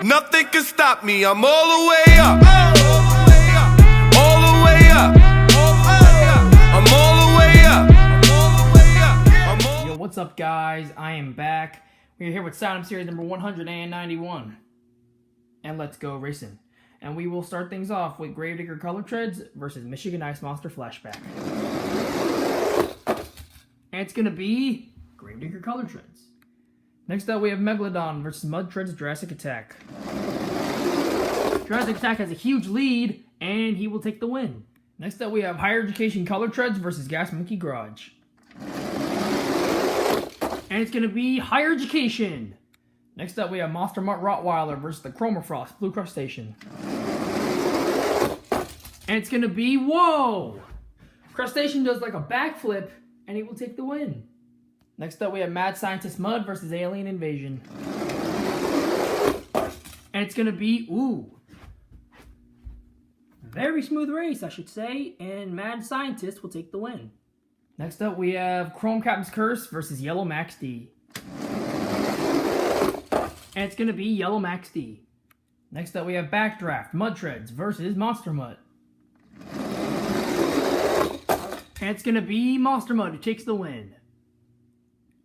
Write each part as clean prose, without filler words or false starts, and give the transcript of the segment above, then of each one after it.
Nothing can stop me, I'm all the way up. All the way up. I'm all the way up. Yo, what's up guys? I am back. We're here with Saddam Series number 191. And let's go racing. And we will start things off with Gravedigger Color Treads versus Michigan Ice Monster Flashback. And it's gonna be Gravedigger Color Treads. Next up, we have Megalodon versus Mud Treads Jurassic Attack. Jurassic Attack has a huge lead, and he will take the win. Next up, we have Higher Education Color Treads versus Gas Monkey Garage. And it's going to be Higher Education. Next up, we have Monster Mutt Rottweiler versus the Chromafrost Blue Crustacean. And it's going to be, whoa! Crustacean does like a backflip, and he will take the win. Next up, we have Mad Scientist Mud versus Alien Invasion. And it's going to be, ooh, very smooth race, I should say, and Mad Scientist will take the win. Next up, we have Chrome Captain's Curse versus Yellow Max D. And it's going to be Yellow Max D. Next up, we have Backdraft Mud Treads versus Monster Mud. And it's going to be Monster Mud who takes the win.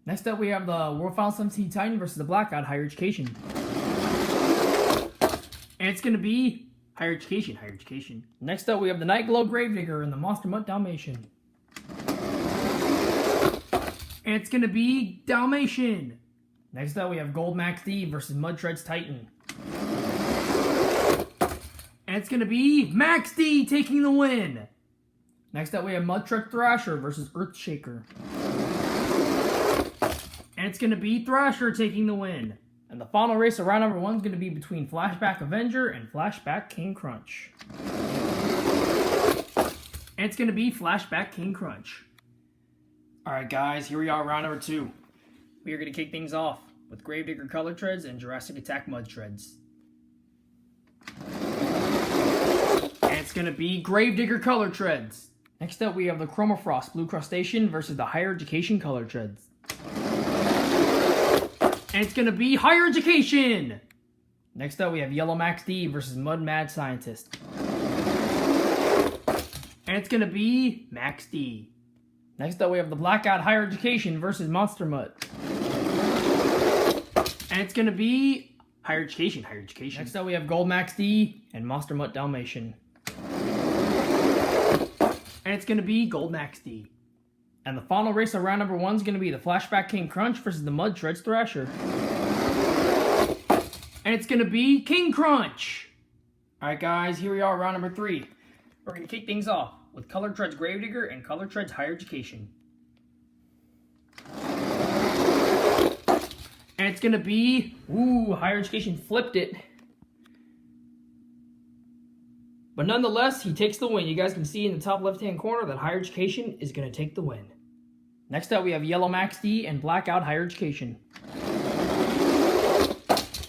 Next up, we have the World Final 17 Titan versus the Blackout Higher Education. And it's going to be Higher Education, Higher Education. Next up, we have the Night Glow Gravedigger and the Monster Mutt Dalmatian. And it's going to be Dalmatian. Next up, we have Gold Max D versus Mud Treads Titan. And it's going to be Max D taking the win. Next up, we have Mud Treads Thrasher versus Earthshaker. And it's going to be Thrasher taking the win. And the final race of round number 1 is going to be between Flashback Avenger and Flashback King Crunch. And it's going to be Flashback King Crunch. Alright guys, here we are, round number 2. We are going to kick things off with Gravedigger Color Treads and Jurassic Attack Mud Treads. And it's going to be Gravedigger Color Treads. Next up, we have the Chromafrost Blue Crustacean versus the Higher Education Color Treads. And it's going to be Higher Education! Next up, we have Yellow Max D versus Mud Mad Scientist. And it's going to be Max D. Next up, we have the Blackout Higher Education versus Monster Mutt. And it's going to be Higher Education, Higher Education. Next up, we have Gold Max D and Monster Mutt Dalmatian. And it's going to be Gold Max D. And the final race of round number 1 is going to be the Flashback King Crunch versus the Mud Treads Thrasher. And it's going to be King Crunch. Alright guys, here we are, round number 3. We're going to kick things off with Color Treads Gravedigger and Color Treads Higher Education. And it's going to be, ooh, Higher Education flipped it. But nonetheless, he takes the win. You guys can see in the top left-hand corner that Higher Education is going to take the win. Next up, we have Yellow Max D and Blackout Higher Education.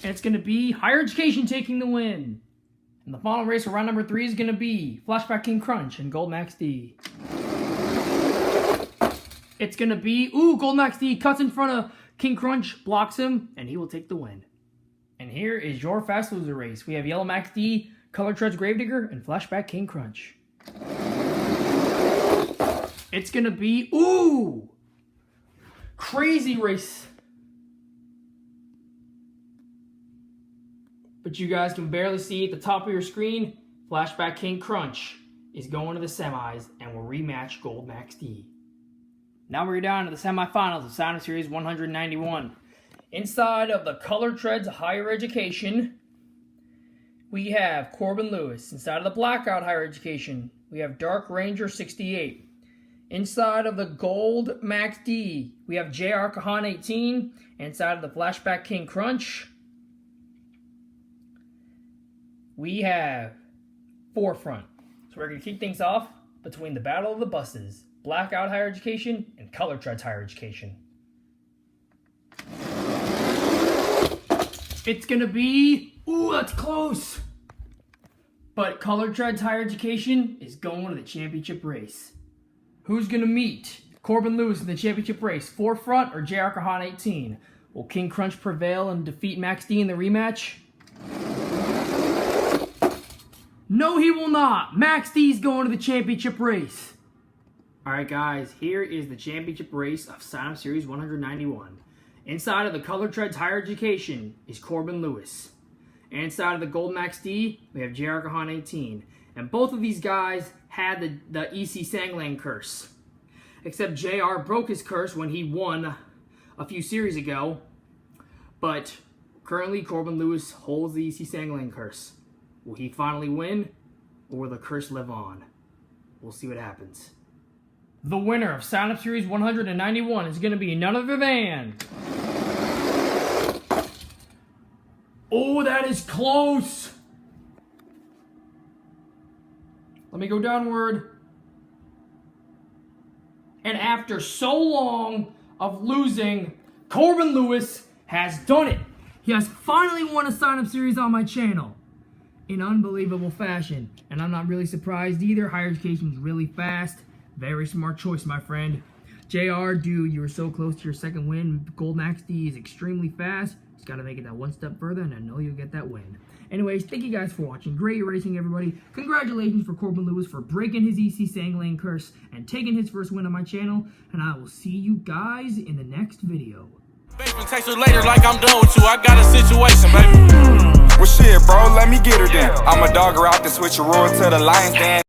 And it's going to be Higher Education taking the win. And the final race for round number 3 is going to be Flashback King Crunch and Gold Max D. It's going to be, ooh, Gold Max D cuts in front of King Crunch, blocks him, and he will take the win. And here is your Fast Loser race. We have Yellow Max D, Color Treads Gravedigger, and Flashback King Crunch. It's gonna be, ooh, crazy race. But you guys can barely see at the top of your screen, Flashback King Crunch is going to the semis and will rematch Gold Max D. Now we're down to the semifinals of Saddam Series 191. Inside of the Color Treads Higher Education, we have Corbin Lewis. Inside of the Blackout Higher Education, we have Dark Ranger 68. Inside of the Gold Max D, we have J.R. Kahan 18. Inside of the Flashback King Crunch, we have Forefront. So we're going to kick things off between the Battle of the Buses, Blackout Higher Education and Color Treads Higher Education. It's going to be, ooh, that's close. But Color Treads Higher Education is going to the championship race. Who's going to meet Corbin Lewis in the championship race? Forefront or J.R. Kahan 18? Will King Crunch prevail and defeat Max D in the rematch? No, he will not. Max D's going to the championship race. Alright guys, here is the championship race of Sign Up Series 191. Inside of the Color Treads Higher Education is Corbin Lewis. Inside of the Gold Max D, we have J.R. Kahan 18. And both of these guys had the EC Sanglang curse. Except JR broke his curse when he won a few series ago. But currently Corbin Lewis holds the EC Sanglang curse. Will he finally win, or will the curse live on? We'll see what happens. The winner of Sign Up Series 191 is going to be none other than... Oh, that is close! Let me go downward. And after so long of losing, Corbin Lewis has done it. He has finally won a Sign Up Series on my channel in unbelievable fashion. And I'm not really surprised either. Higher Education is really fast. Very smart choice, my friend. JR, dude, you were so close to your second win. Gold Max D is extremely fast. Just got to make it that one step further, and I know you'll get that win. Anyways, thank you guys for watching. Great racing, everybody. Congratulations for Corbin Lewis for breaking his EC Sanglang curse and taking his first win on my channel. And I will see you guys in the next video. Basement text her later like I'm done with you. I got a situation, baby. Well, shit, bro, let me get her then. I'm a dogger out the switcheroo to the Lions Den.